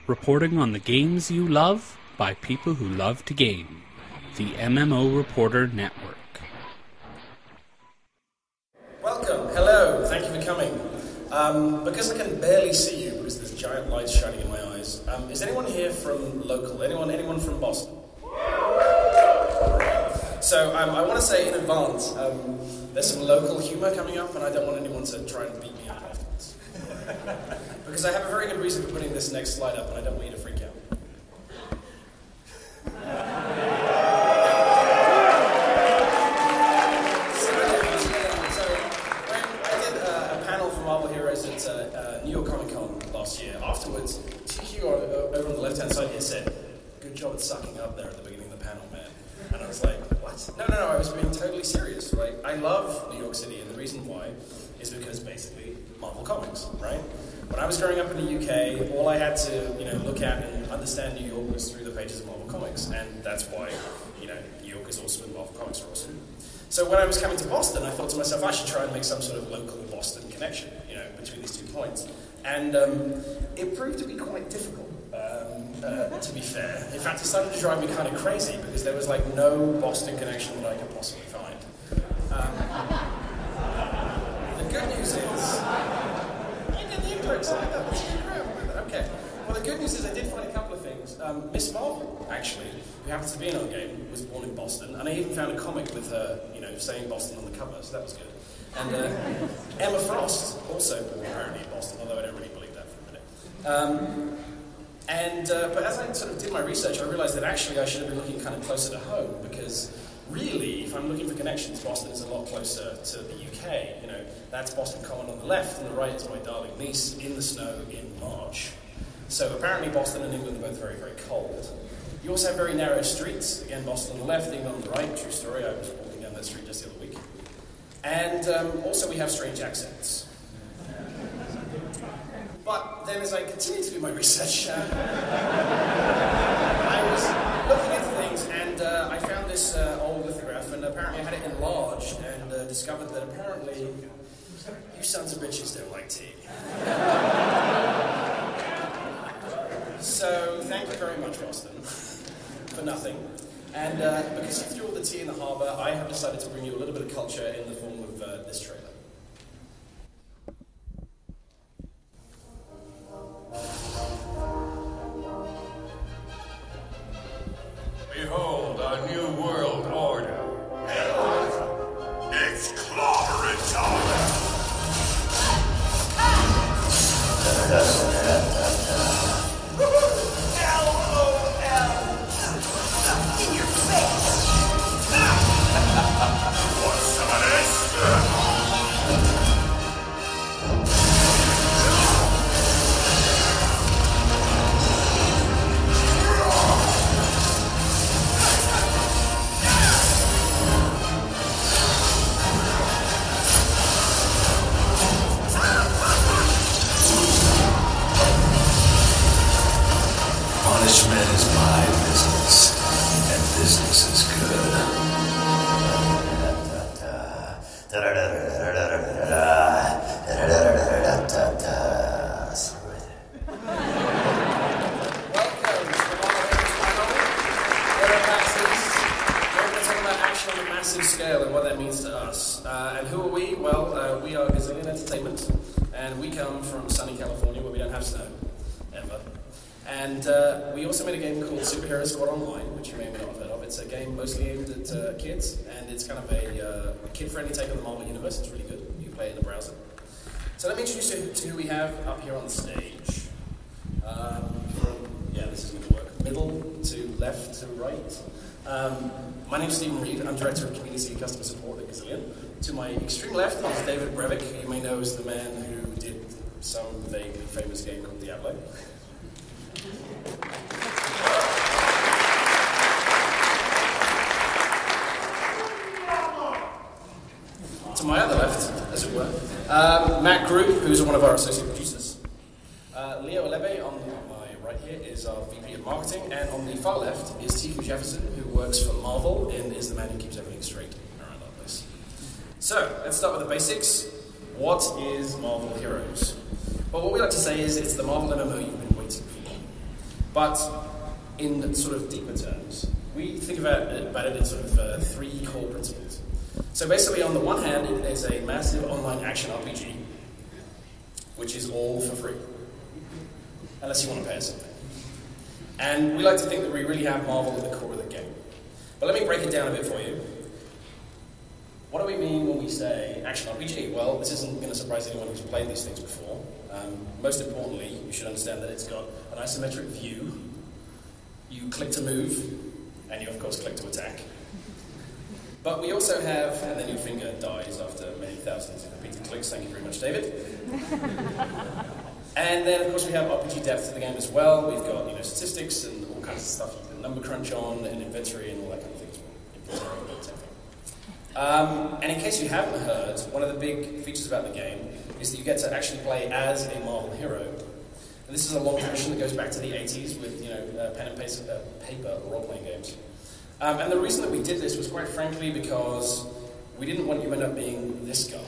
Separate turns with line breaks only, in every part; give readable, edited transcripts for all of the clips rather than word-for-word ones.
reporting on the games you love by people who love to game. The MMO Reporter Network.
Welcome, hello, thank you for coming. Because I can barely see you because there's giant lights shining in my eyes, is anyone here from local? Anyone from Boston? So I want to say in advance, there's some local humour coming up and I don't want anyone to try and beat me up afterwards. Because I have a very good reason for putting this next slide up and I don't want you to freak out. New York Comic Con last year. Afterwards, TQ over on the left-hand side here said, "Good job at sucking up there at the beginning of the panel, man." And I was like, what? No, I was being totally serious, right? I love New York City, and the reason why is because basically Marvel Comics, right? When I was growing up in the UK, all I had to, look at and understand New York was through the pages of Marvel Comics, and that's why, New York is awesome and Marvel Comics are awesome. So when I was coming to Boston, I thought to myself, I should try and make some sort of local Boston connection, between these 2 points. And it proved to be quite difficult, to be fair. In fact, it started to drive me kind of crazy because there was no Boston connection that I could possibly find. The good news is... I get the inputs, I like that, that's incredible. Okay. Well, the good news is I did find a couple of things. Miss Marvel, actually, who happens to be in Endgame, was born in Boston, and I even found a comic with her, saying Boston on the cover, so that was good. And Emma Frost, also born apparently in Boston, although I don't really believe that for a minute. But as I sort of did my research, I realized that actually I should have been looking kind of closer to home, because really, if I'm looking for connections, Boston is a lot closer to the UK. That's Boston Common on the left, and the right is my darling niece in the snow in March. So apparently Boston and England are both very, very cold. You also have very narrow streets. Again, Boston on the left, England on the right. True story, I was walking down that street just the other week. And also we have strange accents. But then as I continued to do my research, I was looking into things and I found this old lithograph, and apparently I had it enlarged and discovered that apparently you sons of bitches don't like tea. So thank you very much, Boston, for nothing. And because you threw all the tea in the harbour, I have decided to bring you a little bit of culture in the form of this trailer.
Behold our new world order. It's clobbering time! Want some of this? Punishment is my business, and business is good.
Scale and what that means to us. And who are we? Well, we are Gazillion Entertainment, and we come from sunny California where we don't have snow, ever. And we also made a game called Superhero Squad Online, which you may or may not have heard of. It's a game mostly aimed at kids, and it's kind of a kid-friendly take on the Marvel Universe. It's really good. You can play it in the browser. So let me introduce you to who we have up here on the stage. This is going to work. Middle to left to right. My name's Reid. I'm Director of Community and Customer Support at Gazillion. To my extreme left is David Brevik, who you may know as the man who did some vaguely famous game called Diablo. To my other left, as it were, Matt Grew, who's one of our associate producers. Leo Olebe on my right here is our VP of Marketing, and on the far left is TQ Jefferson, who works for Marvel and is the man who keeps everything straight around our place. So, let's start with the basics. What is Marvel Heroes? Well, what we like to say is it's the Marvel MMO you've been waiting for. But in sort of deeper terms, we think about it in sort of three core principles. So basically, on the one hand, there's a massive online action RPG, which is all for free, unless you want to pay us something. And we like to think that we really have Marvel at the core of the game. But let me break it down a bit for you. What do we mean when we say action RPG? Well, this isn't going to surprise anyone who's played these things before. Most importantly, you should understand that it's got an isometric view. You click to move, and you of course click to attack. But we also have, and then your finger dies after many thousands of repeated clicks. Thank you very much, David. And then of course we have RPG depth to the game as well. We've got statistics and all kinds of stuff you can number crunch on, and inventory and all that kind of thing as well. Inventory, same thing. And in case you haven't heard, one of the big features about the game is that you get to actually play as a Marvel hero. And this is a long tradition that goes back to the 80s with pen and paper role-playing games. And the reason that we did this was quite frankly because we didn't want you to end up being this guy.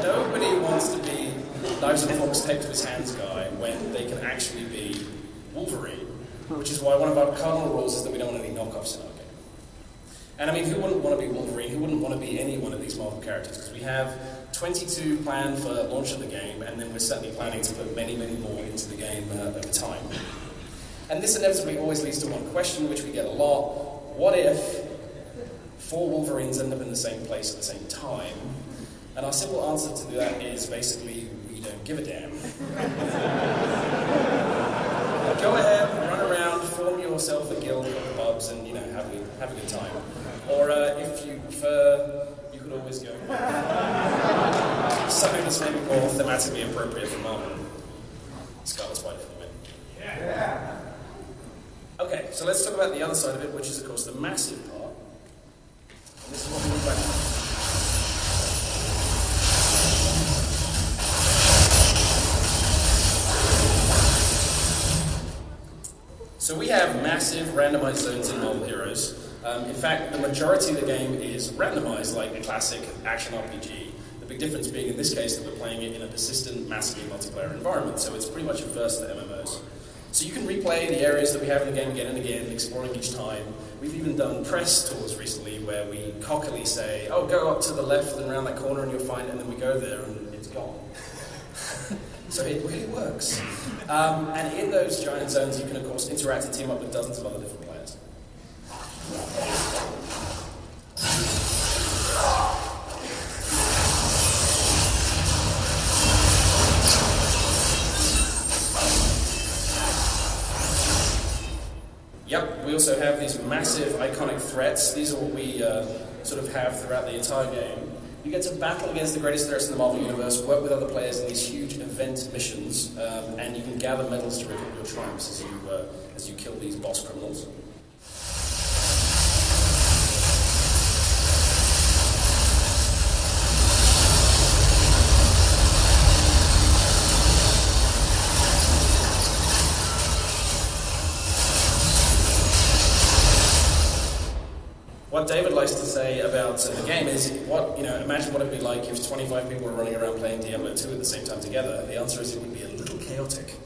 Nobody wants to be knives and forks taped to his hands guy when they can actually be Wolverine, which is why one of our cardinal rules is that we don't want any knockoffs in our game. And I mean, who wouldn't want to be Wolverine? Who wouldn't want to be any one of these Marvel characters? Because we have 22 planned for launch of the game, and then we're certainly planning to put many, many more into the game over time. And this inevitably always leads to one question, which we get a lot. What if 4 Wolverines end up in the same place at the same time? And our simple answer to that is basically, we don't give a damn. Go ahead, run around, form yourself a guild of bubs, and have a good time. Or if you prefer, you could always go something that's maybe more thematically appropriate for Marvel. Scarlet Spider for the win. Yeah. Okay, so let's talk about the other side of it, which is of course the massive part. And this is what we need back now. So we have massive randomized zones in Marvel Heroes. In fact, the majority of the game is randomized like a classic action RPG. The big difference being in this case that we're playing it in a persistent, massively multiplayer environment, so it's pretty much a first for MMOs. So you can replay the areas that we have in the game again and again, exploring each time. We've even done press tours recently where we cockily say, oh, go up to the left and around that corner and you'll find it, and then we go there and it's gone. So it really works. And in those giant zones, you can, of course, interact and team up with dozens of other different players. Yep, we also have these massive iconic threats. These are what we sort of have throughout the entire game. You get to battle against the greatest threats in the Marvel Universe, work with other players in these huge event missions, and you can gather medals to record your triumphs as you kill these boss criminals. What David likes to say about the game is, imagine what it would be like if 25 people were running around playing Diablo 2 at the same time together. The answer is it would be a little chaotic.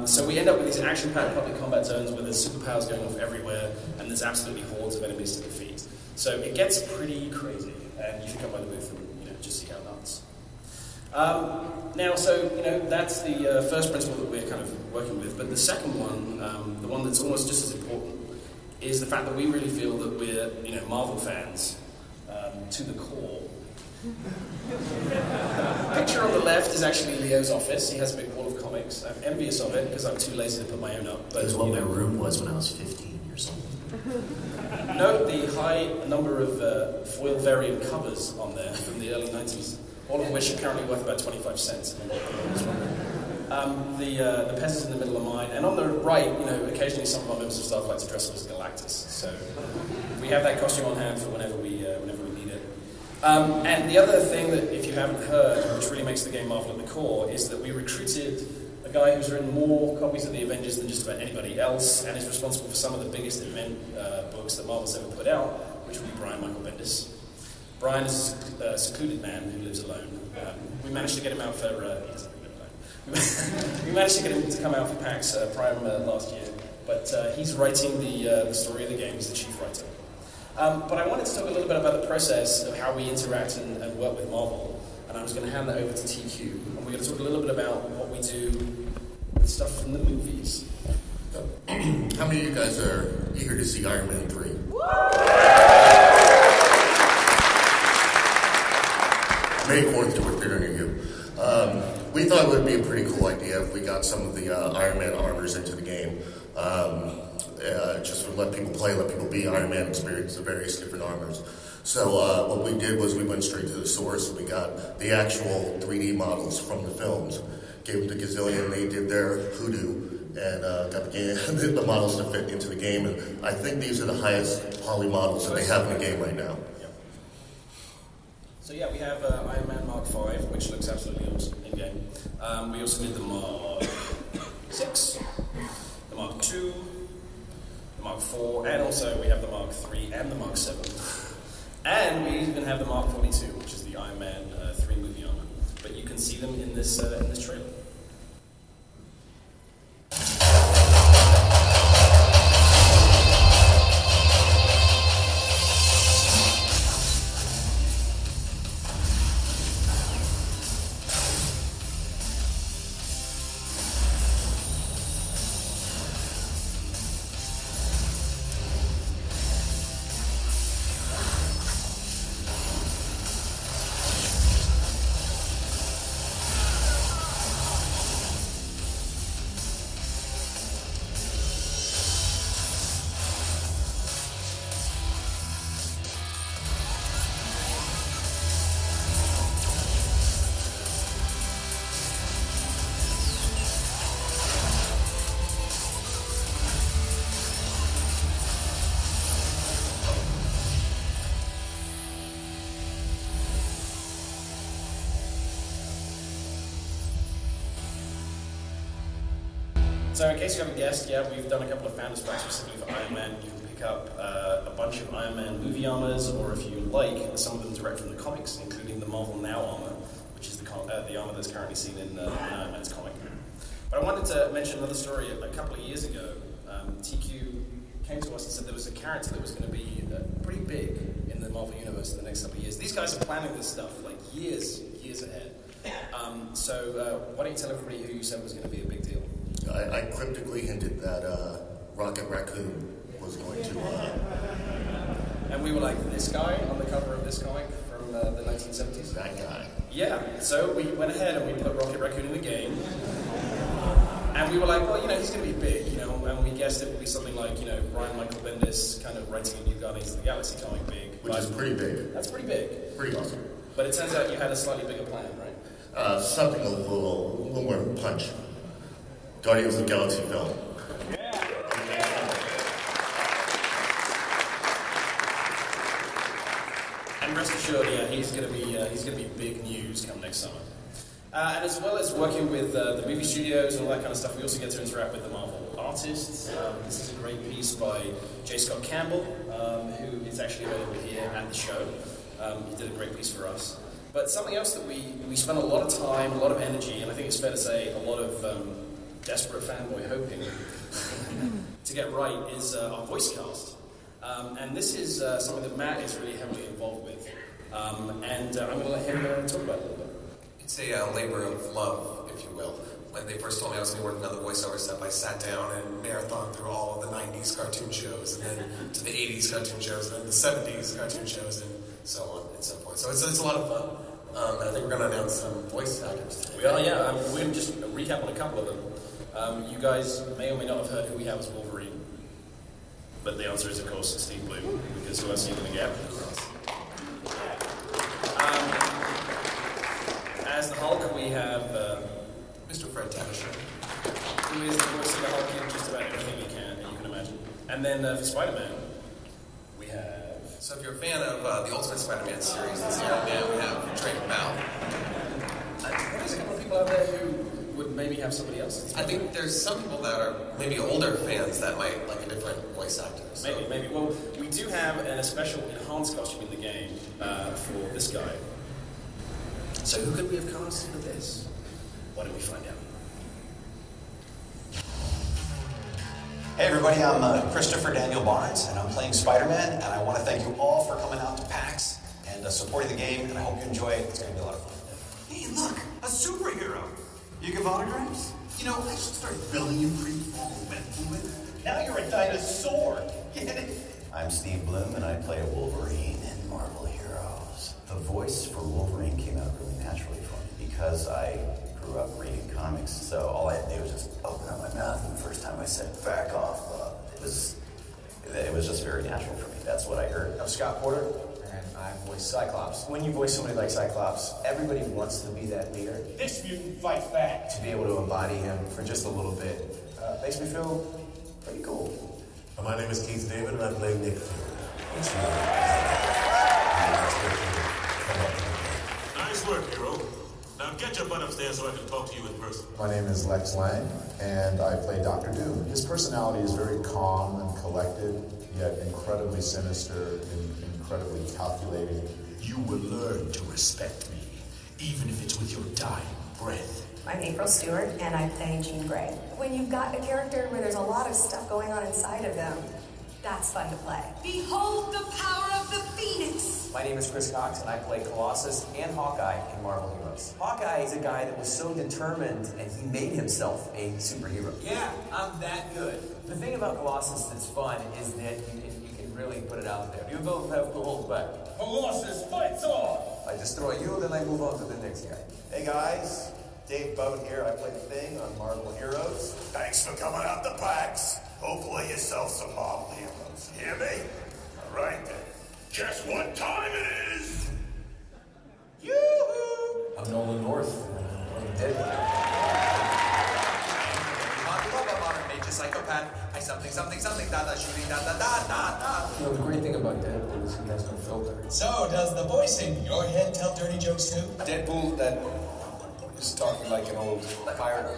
So we end up with these action-packed public combat zones where there's superpowers going off everywhere, and there's absolutely hordes of enemies to defeat. So it gets pretty crazy, and you should come by the booth and just see how nuts. That's the first principle that we're kind of working with, but the second one, the one that's almost just as important, is the fact that we really feel that we're, Marvel fans to the core. The picture on the left is actually Leo's office. He has a big wall of comics. I'm envious of it because I'm too lazy to put my own up. But
it's what my room was when I was 15 years old.
Note the high number of foil variant covers on there from the early 90s, all of which are currently worth about 25 cents. The pet is in the middle of mine, and on the right, occasionally some of our members of staff like to dress up as Galactus. So we have that costume on hand for whenever we need it. And the other thing that, if you haven't heard, which really makes the game Marvel at the core, is that we recruited a guy who's written more copies of the Avengers than just about anybody else, and is responsible for some of the biggest event books that Marvel's ever put out, which would be Brian Michael Bendis. Brian is a secluded man who lives alone. We managed to get him out for... he doesn't live alone. We managed to get him to come out for PAX Prime last year, but he's writing the story of the game. He's the chief writer. But I wanted to talk a little bit about the process of how we interact and work with Marvel, and I was going to hand that over to TQ, and we're going to talk a little bit about what we do with stuff from the movies.
How many of you guys are eager to see Iron Man 3? May 4th to a theater near you. We thought it would be a pretty cool idea if we got some of the Iron Man armors into the game. Just to let people play, let people be Iron Man, experience the various different armors. So what we did was we went straight to the source. We got the actual 3D models from the films, gave them to Gazillion, they did their hoodoo, and got the models to fit into the game. And I think these are the highest poly models that they have in the game right now.
So yeah, we have Iron Man Mark 5, which looks absolutely awesome in game. We also did the Mark 6, the Mark 2, the Mark 4, and also we have the Mark 3 and the Mark 7. And we even have the Mark 42, which is the Iron Man 3 movie armor. But you can see them in this trailer. So in case you haven't guessed, yeah, we've done a couple of fan packs specifically for Iron Man. You can pick up a bunch of Iron Man movie armors, or if you like, some of them direct from the comics, including the Marvel Now armor, which is the armor that's currently seen in Iron Man's comic. But I wanted to mention another story. A couple of years ago, TQ came to us and said there was a character that was going to be pretty big in the Marvel Universe in the next couple of years. These guys are planning this stuff like years ahead. So why don't you tell everybody who you said was going to be a big deal?
I cryptically hinted that Rocket Raccoon was going to...
And we were like, this guy on the cover of this comic from the 1970s?
That guy.
Yeah, so we went ahead and we put Rocket Raccoon in the game. And we were like, well, he's going to be big, and we guessed it would be something like, Brian Michael Bendis kind of writing a new Guardians of the Galaxy comic big.
Which is pretty big.
That's pretty big.
Pretty awesome.
But it turns out you had a slightly bigger plan, right?
Something a little more punch. Guardians of the Galaxy film.
And rest assured, yeah, he's going to be big news come next summer. And as well as working with the movie studios and all that kind of stuff, we also get to interact with the Marvel artists. This is a great piece by J. Scott Campbell, who is actually available here at the show. He did a great piece for us. But something else that we spent a lot of time, a lot of energy, and I think it's fair to say a lot of desperate fanboy hoping to get right is our voice cast. And this is something that Matt is really heavily involved with. And I'm going to let him talk about it a little bit.
It's a labor of love, if you will. When they first told me I was going to work on the voiceover stuff, I sat down and marathoned through all of the 90s cartoon shows, and then to the 80s cartoon shows, and then the 70s cartoon shows, and so on and so forth. So it's a lot of fun. And I think we're going to announce some voice actors today.
We are, yeah. We're going to just recap on a couple of them. You guys may or may not have heard who we have as Wolverine. But the answer is, of course, Steve Blue, because who else are you going to get? As the Hulk, we have
Mr. Fred Tavish,
who is the voice of the Hulk in just about everything you can imagine. And then for Spider-Man, we have...
So if you're a fan of the Ultimate Spider-Man series this year, now we have Trey Mao.
There's a couple of people out there who would maybe have somebody else.
I think there's some people that are maybe older fans that might like a different voice actor. So.
Maybe. Well, we do have a special enhanced costume in the game for this guy. So who could we have cast for this? Why don't we find out?
Hey everybody, I'm Christopher Daniel Barnes, and I'm playing Spider-Man, and I want to thank you all for coming out to PAX and supporting the game, and I hope you enjoy it. It's going to be a lot of fun.
Hey, look, a superhero. You give autographs?
You know, I should start building you
Now you're a dinosaur! Get it? I'm Steve Bloom, and I play a Wolverine in Marvel Heroes. The voice for Wolverine came out really naturally for me because I grew up reading comics, so all I had to do was just open up my mouth, and the first time I said, back off, it was just very natural for me. That's what I heard.
I'm Scott Porter, and I voice Cyclops. When you voice somebody like Cyclops, everybody wants to be that leader.
This mutant fights back.
To be able to embody him for just a little bit makes me feel pretty cool.
My name is Keith David, and I play Nick Fury.
Nice work, hero. Now get your butt upstairs so I can talk to you in person.
My name is Lex Lang, and I play Dr. Doom. His personality is very calm and collected, yet incredibly sinister and incredibly calculating.
You will learn to respect me, even if it's with your dying breath.
I'm April Stewart, and I play Jean Grey. When you've got a character where there's a lot of stuff going on inside of them, that's fun to play.
Behold the power of the Phoenix!
My name is Chris Cox, and I play Colossus and Hawkeye in Marvel Heroes. Hawkeye is a guy that was so determined, and he made himself a superhero.
Yeah, I'm that good.
The thing about Colossus that's fun is that you can really put it out there. You don't have to hold back.
Colossus fights on!
I destroy you, then I move on to the next guy.
Hey guys, Dave Bode here. I play the Thing on Marvel Heroes.
Thanks for coming out to PAX. Go play yourself some Marvel Heroes. Hear me? All right then. Guess what time it is?
Yoo-hoo! I'm Nolan North. I'm dead.
Major psychopath. I something, da shooting, da.
You know, the great thing about Deadpool is he has no filter.
So, does the voice in your head tell dirty jokes too?
Deadpool, that is talking like an old pirate.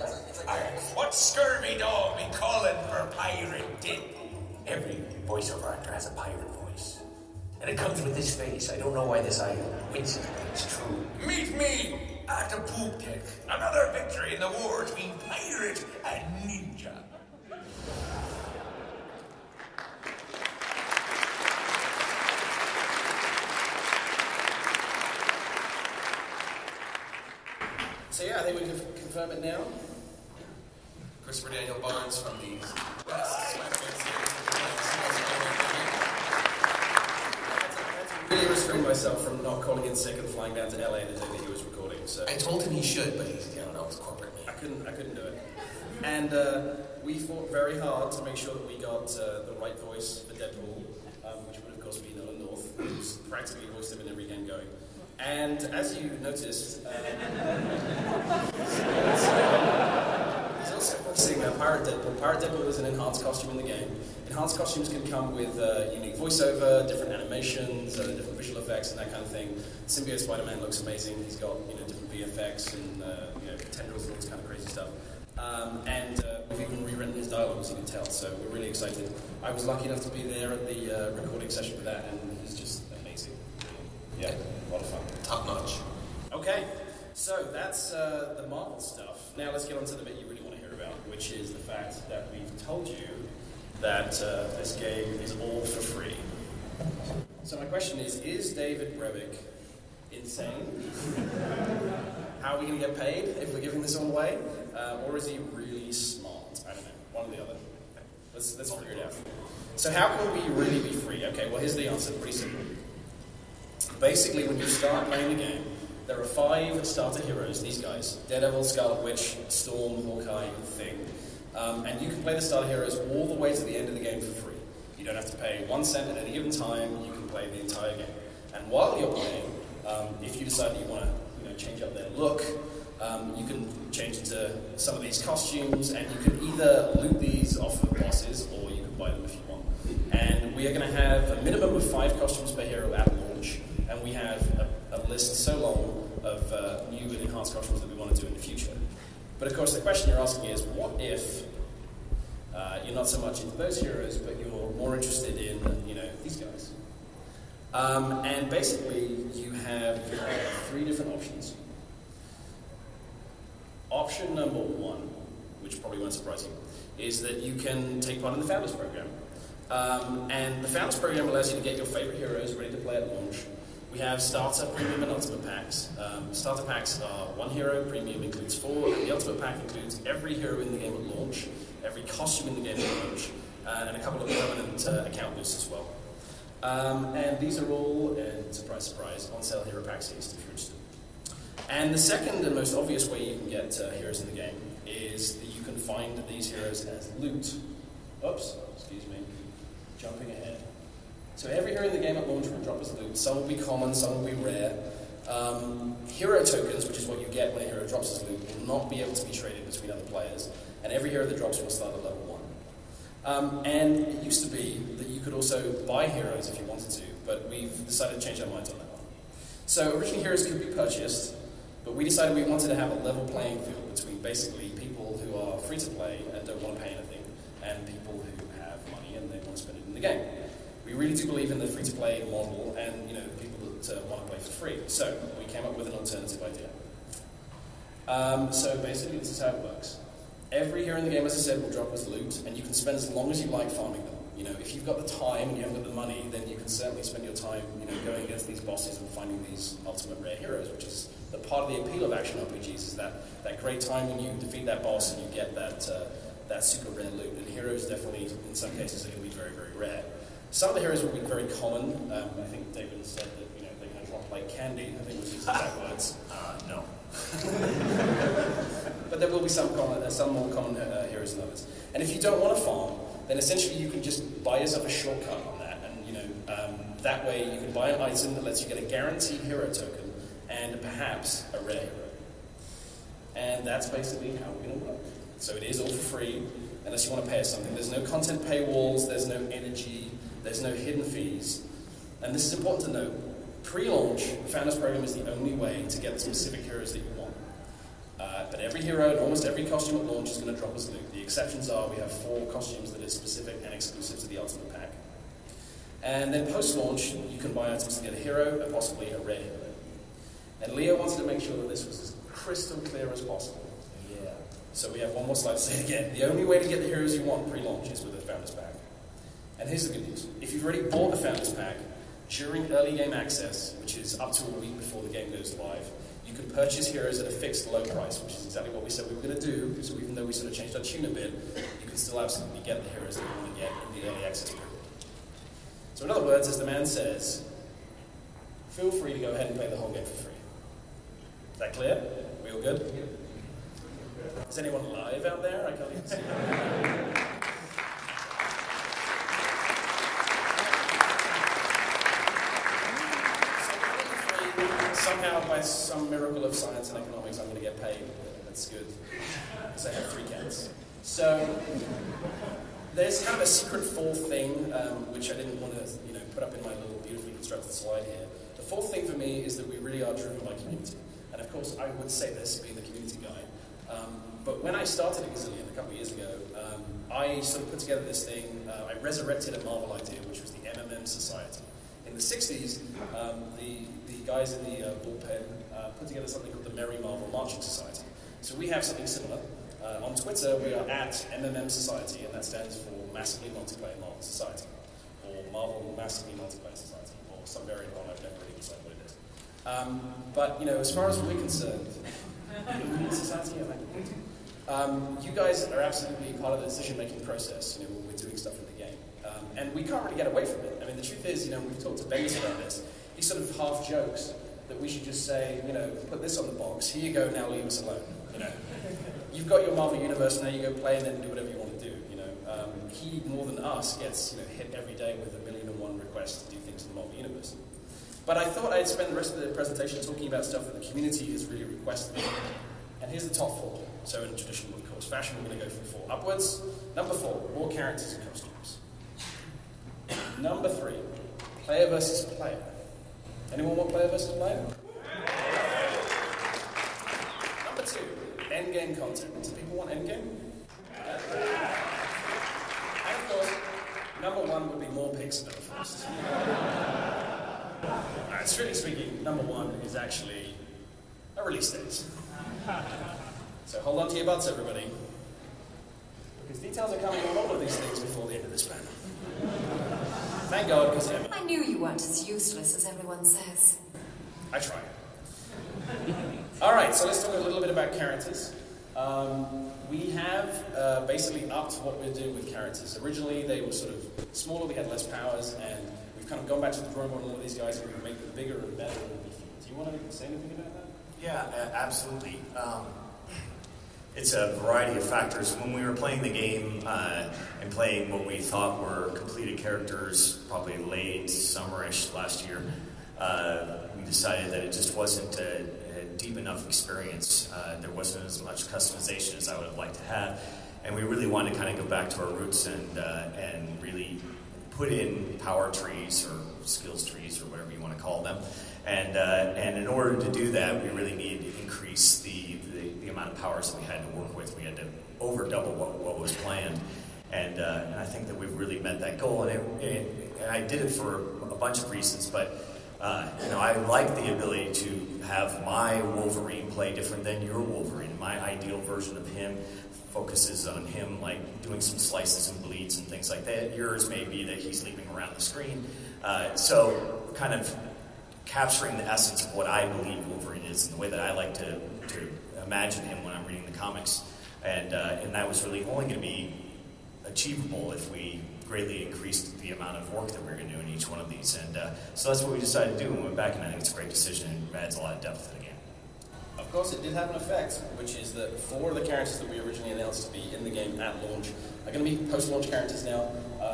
What scurvy dog be calling for pirate Deadpool?
Every voiceover actor has a pirate voice. And it comes with this face. I don't know why this eye winces, but it's true.
Meet me at the poop deck. Another victory in the war between pirate and ninja.
So yeah, I think we can confirm it now.
Christopher Daniel Barnes from the best Spider-Man series.
I really restrained myself from not calling in sick and flying down to LA the day that he was recording. So
I told him he should, but he's, I don't know, it's corporate.
I couldn't do it. And we fought very hard to make sure that we got the right voice for Deadpool, which would of course be Nolan North, who's practically voiced him in every game going. And as you noticed, he's also voicing Pirate Deadpool. Pirate Deadpool is an enhanced costume in the game. Enhanced costumes can come with unique voiceover, different animations, different visual effects, and that kind of thing. Symbiote Spider-Man looks amazing. He's got different VFX and tendrils and all this kind of crazy stuff. And we've even rewritten his dialogue, as you can tell. So we're really excited. I was lucky enough to be there at the recording session for that, and he's just amazing. Yeah, a lot of fun.
Top notch.
Okay, so that's the Marvel stuff. Now let's get on to the bit you really want to hear about, which is the fact that we've told you that this game is all for free. So my question is David Brevik insane? How are we going to get paid if we're giving this all away? Or is he really smart? I don't know, one or the other. Let's figure it out. So how can we really be free? Okay, well here's the answer, pretty simple. Basically, when you start playing the game, there are 5 starter heroes, these guys. Daredevil, Scarlet Witch, Storm, Hawkeye, Thing. And you can play the starter heroes all the way to the end of the game for free. You don't have to pay 1 cent at any given time. You can play the entire game. And while you're playing, if you decide that you want to change up their look, you can change into some of these costumes, and you can either loot these off of bosses, or you can buy them if you want. And we are going to have a minimum of 5 costumes per hero at launch. And we have a list so long of new and enhanced costumes that we want to do in the future. But of course, the question you're asking is, what if you're not so much into those heroes, but you're more interested in, these guys? And basically, you have 3 different options. Option number 1, which probably won't surprise you, is that you can take part in the Founders Program. And the Founders Program allows you to get your favorite heroes ready to play at launch. We have Starter, Premium, and Ultimate packs. Starter packs are 1 hero, Premium includes 4, and the Ultimate pack includes every hero in the game at launch, every costume in the game at launch, and a couple of permanent account boosts as well. And these are all, and surprise, surprise, on sale here at PAX East if you're interested. And the second and most obvious way you can get heroes in the game is that you can find these heroes as loot. Oops, excuse me, jumping ahead. So every hero in the game at launch will drop as loot. Some will be common, some will be rare. Hero tokens, which is what you get when a hero drops as loot, will not be able to be traded between other players. And every hero that drops will start at level 1. And it used to be that you could also buy heroes if you wanted to, but we've decided to change our minds on that one. So originally heroes could be purchased, but we decided we wanted to have a level playing field between basically people who are free to play and don't want to pay anything, and people who have money and they want to spend it in the game. We really do believe in the free-to-play model and, you know, the people that want to play for free. So we came up with an alternative idea. So basically, this is how it works. Every hero in the game, as I said, will drop as loot, and you can spend as long as you like farming them. You know, if you've got the time and you haven't got the money, then you can certainly spend your time, you know, going against these bosses and finding these ultimate rare heroes, which is the part of the appeal of action RPGs, is that great time when you defeat that boss and you get that super rare loot. And heroes definitely, in some cases, are going to be very, very rare. Some of the heroes will be very common. I think David said that, you know, they're going to drop like candy. I think was his exact words. No. But there will be some more common heroes than others. And if you don't want to farm, then essentially you can just buy yourself a shortcut on that. And, you know, that way you can buy an item that lets you get a guaranteed hero token and perhaps a rare hero. And that's basically how we're going to work. So it is all for free, unless you want to pay us something. There's no content paywalls, there's no energy, there's no hidden fees. And this is important to note. Pre-launch, the Founders Program is the only way to get the specific heroes that you want. But every hero and almost every costume at launch is going to drop as loot. The exceptions are we have 4 costumes that are specific and exclusive to the Ultimate Pack. And then post-launch, you can buy items to get a hero and possibly a rare hero. And Leo wanted to make sure that this was as crystal clear as possible. Yeah. So we have one more slide to say it again. The only way to get the heroes you want pre-launch is with the Founders Pack. And here's the good news. If you've already bought the Founders Pack, during early game access, which is up to a week before the game goes live, you can purchase heroes at a fixed low price, which is exactly what we said we were going to do. So even though we sort of changed our tune a bit, you can still absolutely get the heroes that you want to get in the early access period. So in other words, as the man says, feel free to go ahead and play the whole game for free. Is that clear? We all good? Is anyone live out there? I can't even see that. Somehow, by some miracle of science and economics, I'm going to get paid. That's good, because I have 3 cats. So there's kind of a secret 4th thing, which I didn't want to, you know, put up in my little beautifully constructed slide here. The 4th thing for me is that we really are driven by community. And of course, I would say this, being the community guy. But when I started at Gazillion a couple of years ago, I sort of put together this thing. I resurrected a Marvel idea, which was the MMM Society. In the 60s, the guys in the bullpen put together something called the Merry Marvel Marching Society. So we have something similar. On Twitter, we are at MMM Society, and that stands for Massively Multiplayer Marvel Society, or Marvel Massively Multiplayer Society, or some variant on. I've never really decided what it is. But, you know, as far as we're concerned, society, you guys are absolutely part of the decision-making process, you know, when we're doing stuff in the game. And we can't really get away from it. I mean, the truth is, you know, we've talked to Bendis about this. He sort of half jokes that we should just say, you know, put this on the box. Here you go, now leave us alone. You know, you've got your Marvel Universe, now you go play and then do whatever you want to do. You know, he more than us gets, you know, hit every day with 1,000,001 requests to do things in the Marvel Universe. But I thought I'd spend the rest of the presentation talking about stuff that the community has really requested. And here's the top 4. So in traditional, of course, fashion, we're going to go from 4 upwards. Number 4, more characters and costumes. Number 3, player versus player. Anyone want player versus player? Number 2, endgame content. Do people want endgame? And of course, number 1 would be more Pixar first. Strictly speaking, number 1 is actually a release date. So hold on to your butts, everybody. Because details are coming on all of these things before the end of this panel. Thank God, because
I knew you weren't as useless as everyone says.
I try. Alright, so let's talk a little bit about characters. We have basically upped what we're doing with characters. Originally, they were sort of smaller, we had less powers, and we've kind of gone back to the drawing board on all of these guys and we've made them bigger and better. Do you want to say anything about that?
Yeah, absolutely. It's a variety of factors. When we were playing the game and playing what we thought were completed characters, probably late summerish last year, we decided that it just wasn't a deep enough experience. There wasn't as much customization as I would have liked to have, and we really wanted to kind of go back to our roots and really put in power trees or skills trees or whatever you want to call them. And in order to do that, we really needed to increase the amount of powers that we had to work with. We had to over double what was planned, and I think that we've really met that goal. And I did it for a bunch of reasons, but I like the ability to have my Wolverine play different than your Wolverine. My ideal version of him focuses on him like doing some slices and bleeds and things like that. Yours may be that he's leaping around the screen. So kind of capturing the essence of what I believe Wolverine is and the way that I like to imagine him when I'm reading the comics. And that was really only going to be achievable if we greatly increased the amount of work that we're going to do in each one of these. And so that's what we decided to do when we went back, and I think it's a great decision and adds a lot of depth to the game.
Of course, it did have an effect, which is that 4 of the characters that we originally announced to be in the game at launch are going to be post-launch characters now.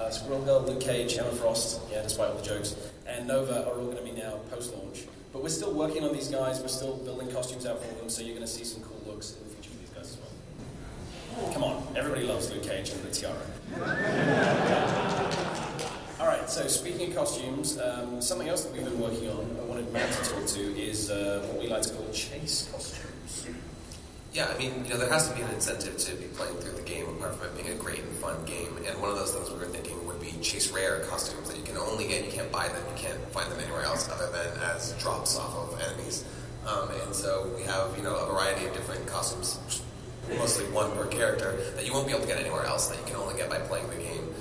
Squirrel Girl, Luke Cage, Emma Frost, despite all the jokes, and Nova are all going to be now post-launch. But we're still working on these guys, we're still building costumes out for them, so you're going to see some cool looks in the future of these guys as well. Come on, everybody loves Luke Cage and the tiara. Alright, so speaking of costumes, something else that we've been working on, I wanted Matt to talk to, is what we like to call chase costumes.
Yeah, I mean, there has to be an incentive to be playing through the game apart from it being a great and fun game. And one of those things we were thinking would be chase rare costumes that you can only get, you can't buy them, you can't find them anywhere else other than as drops off of enemies. And so we have, a variety of different costumes, mostly one per character, that you won't be able to get anywhere else, that you can only get by playing the game.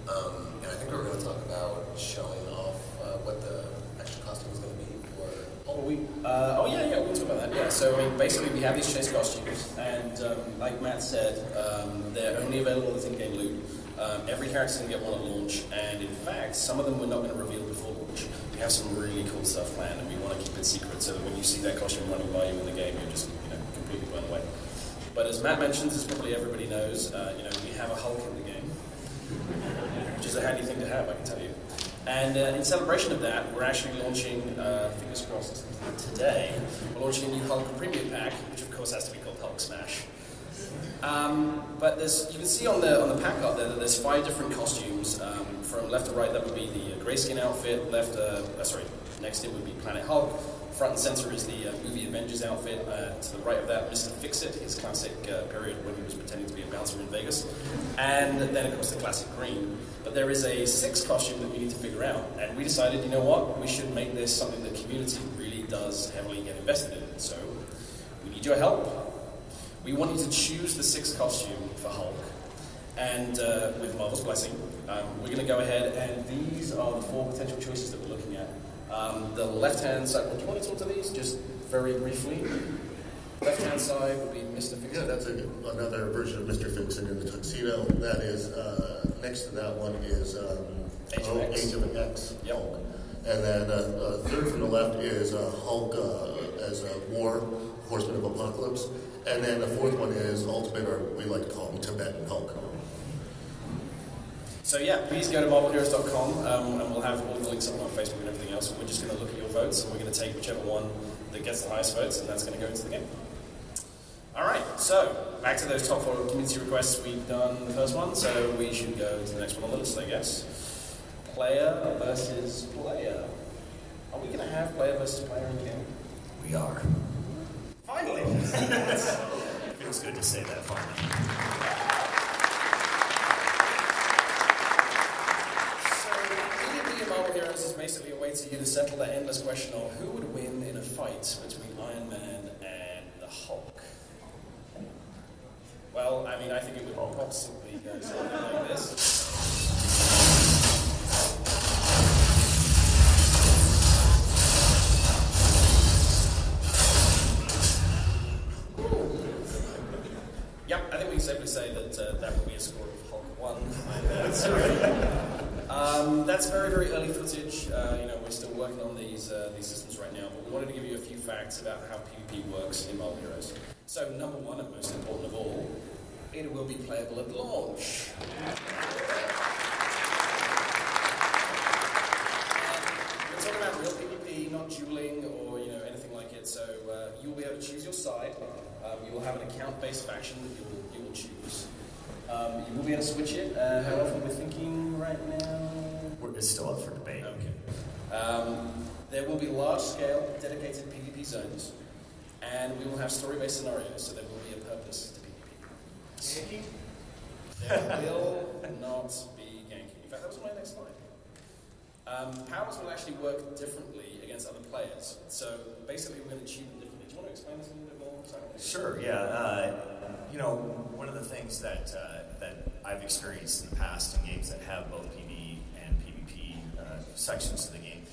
And I think we were going to talk about showing off what the extra costume is going to be for...
we'll talk about that, yeah. So, basically we have these chase costumes, and like Matt said, they're only available as in-game loot. Every character's going to get one at launch, and in fact, some of them we're not going to reveal before launch. We have some really cool stuff planned, and we want to keep it secret, so that when you see that costume running by you in the game, you're just, completely blown away. But as Matt mentions, as probably everybody knows, we have a Hulk in the game, which is a handy thing to have, I can tell you. And in celebration of that, we're actually launching, fingers crossed, today, we're launching a new Hulk Premium Pack, which of course has to be called Hulk Smash. But you can see on the pack up there that there's 5 different costumes. From left to right, that would be the Grayskin outfit. Next it would be Planet Hulk. Front and center is the movie Avengers outfit. To the right of that, Mr. Fix-It, his classic period when he was pretending to be a bouncer in Vegas. And then, of course, the classic green. But there is a 6th costume that we need to figure out. And we decided, you know what? We should make this something the community really does heavily get invested in. So, we need your help. We want you to choose the 6th costume for Hulk. And with Marvel's blessing, we're going to go ahead, and these are the 4 potential choices that we're looking at. The left-hand side, do you want to talk to these just very briefly? Left-hand side would be Mr. Fix-It.
Yeah, that's another version of Mr. Fix-It in the tuxedo. That is, next to that one is Age of X Hulk. And then third from the left is Hulk as a War, Horseman of Apocalypse. And then the 4th one is Ultimate, or we like to call him Tibetan Hulk.
So yeah, please go to marvelheroes.com and we'll have all the links up on Facebook and everything else. And we're just going to look at your votes, and we're going to take whichever one that gets the highest votes, and that's going to go into the game. Alright, so back to those top 4 community requests. We've done the first one, so we should go to the next one on the list, I guess. Player versus player. Are we going to have player versus player in the game?
We are.
Finally!
Feels good to say that finally.
Marvel Heroes is basically a way for you to settle that endless question of who would win in a fight between Iron Man and the Hulk. Well, Well, I mean, I think it would possibly go something like this. Yep, I think we can safely say that that would be a score of Hulk 1. That's very, very early footage. We're still working on these systems right now, but we wanted to give you a few facts about how PvP works in Marvel Heroes. So, number one, and most important of all, it will be playable at launch. We're talking about real PvP, not dueling or anything like it. So you'll be able to choose your side. You will have an account-based faction that you will choose. You will be able to switch it. How often we're thinking right now?
It's still up for debate.
Okay. There will be large-scale dedicated PvP zones, and we will have story-based scenarios. So there will be a purpose to PvP. There will not be ganking. In fact, that was my next slide. Powers will actually work differently against other players. So basically, we're going to achieve them differently. Do you want to explain this a little bit more?
Sure. Yeah. One of the things that I've experienced in the past in games that have both PvE and PvP sections of the game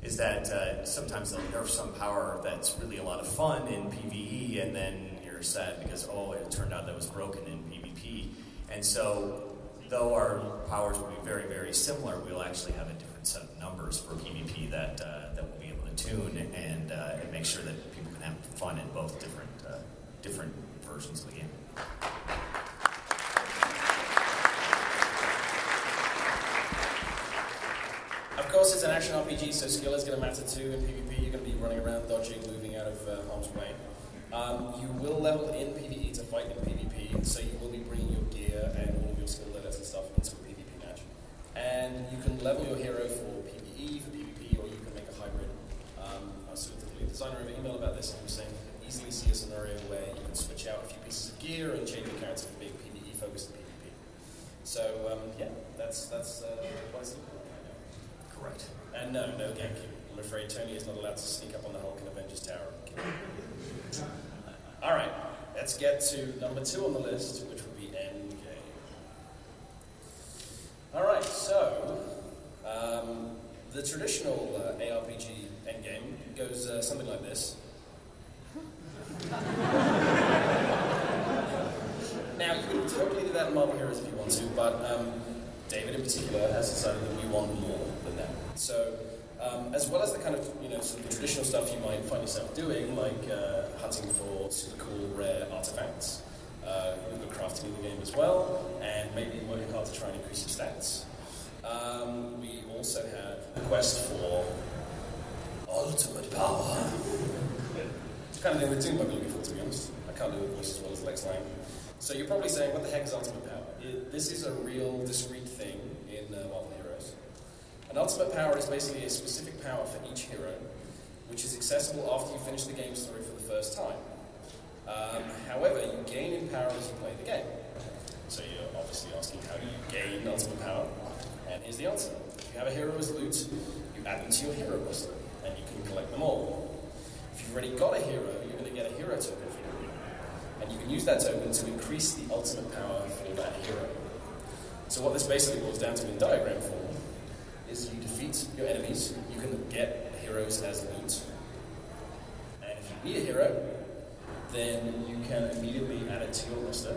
is that sometimes they'll nerf some power that's really a lot of fun in PvE, and then you're sad because it turned out that was broken in PvP. And so, though our powers will be very, very similar, we'll actually have a different set of numbers for PvP that we'll be able to tune and make sure that people can have fun in both different versions of the game.
Of course, it's an action RPG, so skill is going to matter too. In PvP, you're going to be running around, dodging, moving out of harm's way. You will level in PvE to fight in PvP, so you will be bringing your gear and all of your skill letters and stuff into a PvP match. And you can level your hero for PvE, for PvP, or you can make a hybrid. I was sort of the lead designer over email about this, and he was saying you can easily see a scenario where you can switch out a few pieces of gear and change your character from being PvE focused to PvP. So, that's what it's looking like right now.
Correct.
And no ganking. I'm afraid Tony is not allowed to sneak up on the Hulk in Avengers Tower. Alright, let's get to number 2 on the list, which would be Endgame. Alright, so the traditional ARPG Endgame goes something like this. Now, you can totally do that in Marvel Heroes if you want to, but David in particular has decided that we want more than that. So, as well as the kind of, sort of the traditional stuff you might find yourself doing, like hunting for super cool, rare artifacts, we've got crafting in the game as well, and maybe working hard to try and increase your stats. We also have a quest for ultimate power. It's kind of the only thing I'm looking for, to be honest. I can't do a voice as well as Lex Lang. So you're probably saying, what the heck is ultimate power? This is a real discrete thing in Marvel Heroes. An ultimate power is basically a specific power for each hero, which is accessible after you finish the game story for the first time. However, you gain in power as you play the game. So you're obviously asking, how do you gain ultimate power? And here's the answer. If you have a hero as loot, you add them to your hero roster, and you can collect them all. If you've already got a hero, you're going to get a hero token for your hero. And you can use that token to increase the ultimate power for that hero. So what this basically boils down to in diagram form is you defeat your enemies, you can get heroes as loot. And if you need a hero, then you can immediately add it to your roster.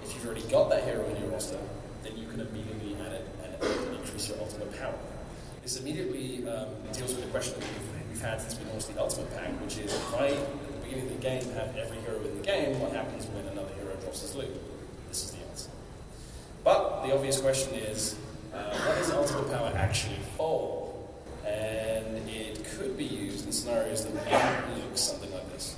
If you've already got that hero in your roster, then you can immediately add it and increase your ultimate power. This immediately deals with the question that we've had since we launched the Ultimate Pack, which is, if I, at the beginning of the game, have every hero in the game, what happens when another hero drops his loot? This is the answer. But the obvious question is, what is ultimate power actually for? And it could be used in scenarios that might look something like this.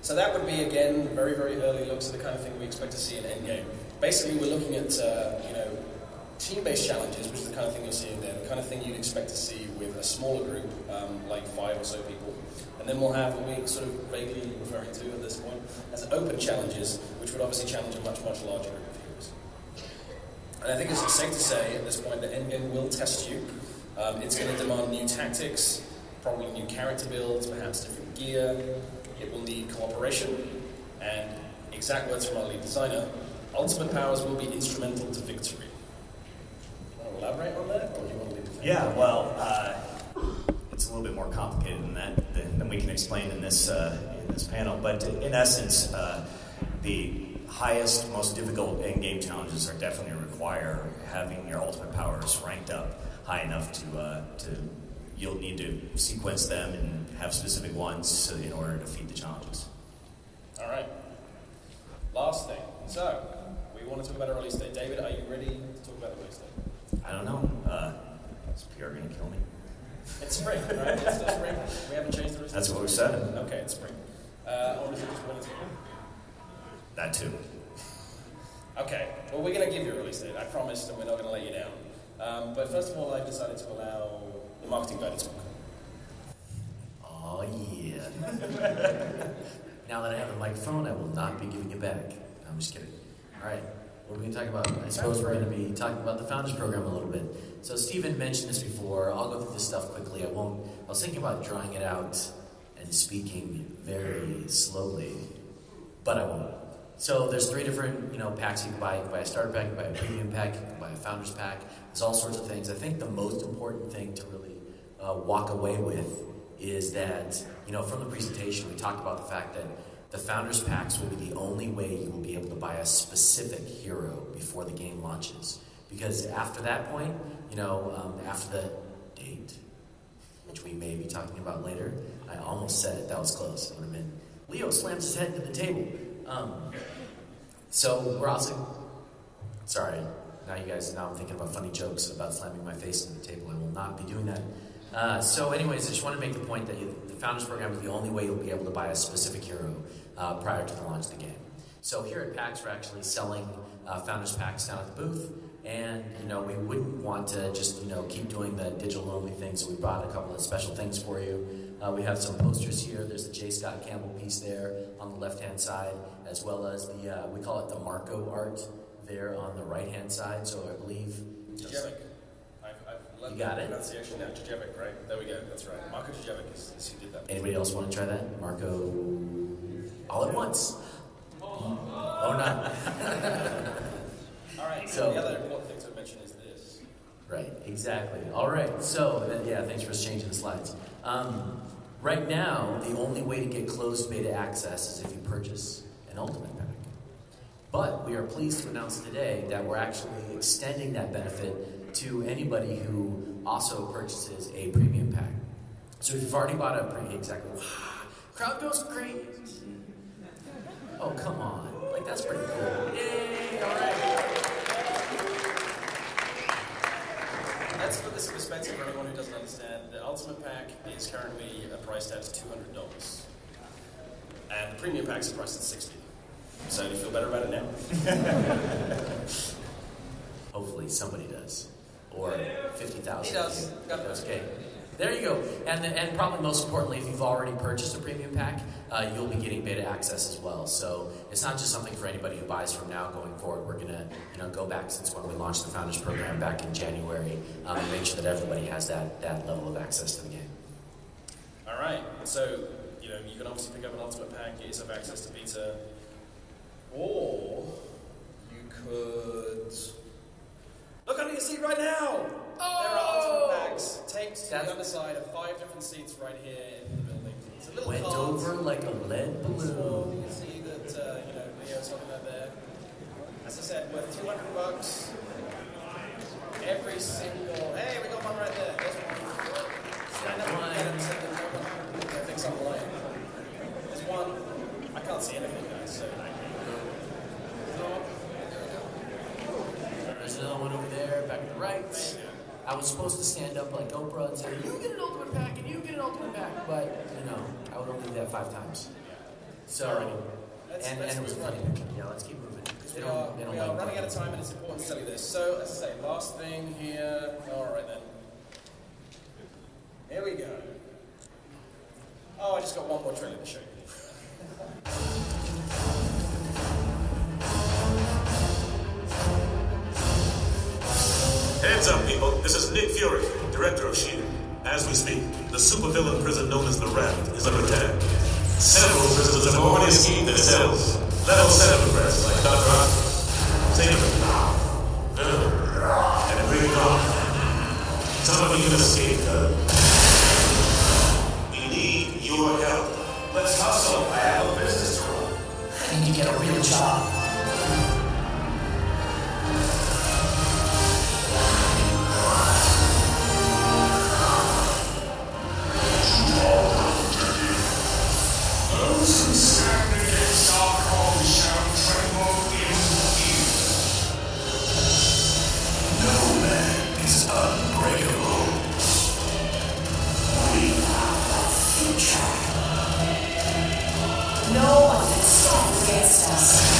So that would be, again, very, very early looks at the kind of thing we expect to see in Endgame. Basically, we're looking at, team-based challenges, which is the kind of thing you're seeing there, the kind of thing you'd expect to see with a smaller group, like 5 or so people. And then we'll have what we're sort of vaguely referring to at this point as open challenges, which would obviously challenge a much, much larger group of heroes. And I think it's safe to say at this point that Endgame will test you. It's going to demand new tactics, probably new character builds, perhaps different gear. It will need cooperation, and exact words from our lead designer, ultimate powers will be instrumental to victory. Want to elaborate on that, or do you want to leave it?
Yeah, well, it's a little bit more complicated than that, than we can explain in this panel. But in essence, the highest, most difficult endgame challenges are definitely require having your ultimate powers ranked up high enough to you'll need to sequence them and have specific ones in order to defeat the challenges.
All right. Last thing. So, we want to talk about a release date. David, are you ready to talk about the release date?
I don't know. Is PR going to kill me?
It's spring, right? It's still spring. We haven't changed the release date.
That's what we said.
Okay, it's spring. Or is it just when it's spring?
That too.
Okay. Well, we're going to give you a release date. I promised, and we're not going to let you down. But first of all, I've decided to allow the marketing guy to talk.
Oh, yeah. Now that I have a microphone, I will not be giving it back. I'm just kidding. All right. What are we going to talk about? I suppose we're going to be talking about the Founders Program a little bit. So Stephen mentioned this before. I'll go through this stuff quickly. I was thinking about drawing it out and speaking very slowly, but I won't. So there's 3 different, packs you can buy. You can buy a starter pack, you can buy a premium pack, you can buy a Founders pack. There's all sorts of things. I think the most important thing to really walk away with is that, from the presentation, we talked about the fact that the Founders Packs will be the only way you will be able to buy a specific hero before the game launches. Because after that point, after the date, which we may be talking about later, I almost said it, that was close. It would have been, Leo slams his head into the table. So we're also, sorry, now I'm thinking about funny jokes about slamming my face into the table. I will not be doing that. So anyways, I just want to make the point that the Founders Program is the only way you'll be able to buy a specific hero prior to the launch of the game. So here at PAX, we're actually selling Founders Packs down at the booth. And, we wouldn't want to just, keep doing the digital-only thing, so we brought a couple of special things for you. We have some posters here. There's the J. Scott Campbell piece there on the left-hand side, as well as the, we call it the Marco art there on the right-hand side. So I believe...
Jefferson.
You got it?
Pronunciation now, Jefferson, right? There we go, that's right. Marco Jefferson is who did that.
Anybody else want to try that? Marco... all at once. Oh, no.
All right, so the other important thing to mention is this.
Right, exactly. All right, so, thanks for changing the slides. Right now, the only way to get closed beta access is if you purchase an Ultimate Pack. But we are pleased to announce today that we're actually extending that benefit to anybody who also purchases a Premium Pack. So if you've already bought a Premium, exactly, crowd goes crazy. Oh, come on. That's pretty cool. Yay, all right.
Let's put this in perspective for anyone who doesn't understand. The Ultimate Pack is currently priced at $200. And the Premium Packs are priced at $60. So do you feel better about it now?
Hopefully somebody does. Or 50,000.
He does.
Okay. There you go. And probably most importantly, if you've already purchased a Premium Pack, you'll be getting beta access as well. So it's not just something for anybody who buys from now going forward. We're going to go back since when we launched the Founders Program back in January and make sure that everybody has that level of access to the game.
All right. So, you can obviously pick up an Ultimate Pack, get yourself access to beta, or you could look under your seat right now.
Oh!
There are Ultimate Packs taped to the underside of 5 different seats right here in the building. It's a little
Went
card.
over like a lead balloon.
So you can see that Leo's holding that there. As I said, worth $200. Every single. Hey, we got one right there. There's one. Stand up and get it. I think I'm lying. There's one. I can't see anything, guys. So.
There's another one over there, back to the right. I was supposed to stand up like Oprah and say, you get an Ultimate Pack and you get an Ultimate Pack, but, I would only do that 5 times. So, and it was a funny picture. Yeah, let's keep moving.
We are running out of time, and it's important to tell you this. So, as I say, last thing here. All right then. Here we go. Oh, I just got one more trailer to show you.
Heads up, people. This is Nick Fury, director of S.H.I.E.L.D. As we speak, the supervillain prison known as the Raft is under attack. Several prisoners have already escaped their cells. Level 7 press, like Dr. Oscar. Take them now. And bring it on. Some of you have escaped. We need your help.
Let's hustle. I have a business to run.
I need to get a real job.
Those who stand against our cause shall tremble in fear. No man is unbreakable. We are the future.
No one can stand against us.